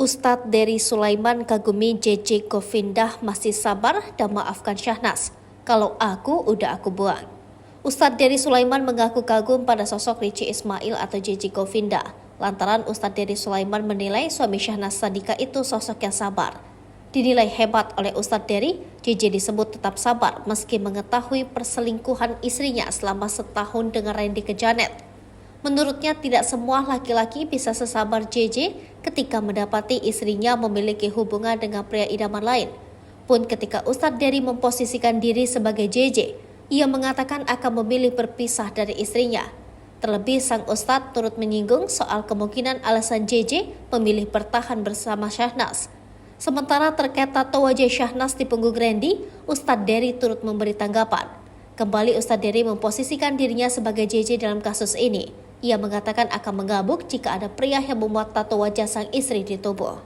Ustadz Dery Sulaiman kagumi JJ Govindah masih sabar dan maafkan Syahnas. Kalau aku buang. Ustadz Dery Sulaiman mengaku kagum pada sosok Richie Ismail atau JJ Govindah. Lantaran Ustadz Dery Sulaiman menilai suami Syahnas Sadiqah itu sosok yang sabar. Dinilai hebat oleh Ustadz Dery, JJ disebut tetap sabar meski mengetahui perselingkuhan istrinya selama setahun dengan Randy Kejanet. Menurutnya tidak semua laki-laki bisa sesabar JJ ketika mendapati istrinya memiliki hubungan dengan pria idaman lain. Pun ketika Ustadz Dery memposisikan diri sebagai JJ, ia mengatakan akan memilih berpisah dari istrinya. Terlebih sang Ustadz turut menyinggung soal kemungkinan alasan JJ memilih bertahan bersama Syahnas. Sementara terkait tato wajah Syahnas di punggung Randy, Ustadz Dery turut memberi tanggapan. Kembali Ustadz Dery memposisikan dirinya sebagai JJ dalam kasus ini. Ia mengatakan akan menggabung jika ada pria yang membuat tato wajah sang istri di tubuh.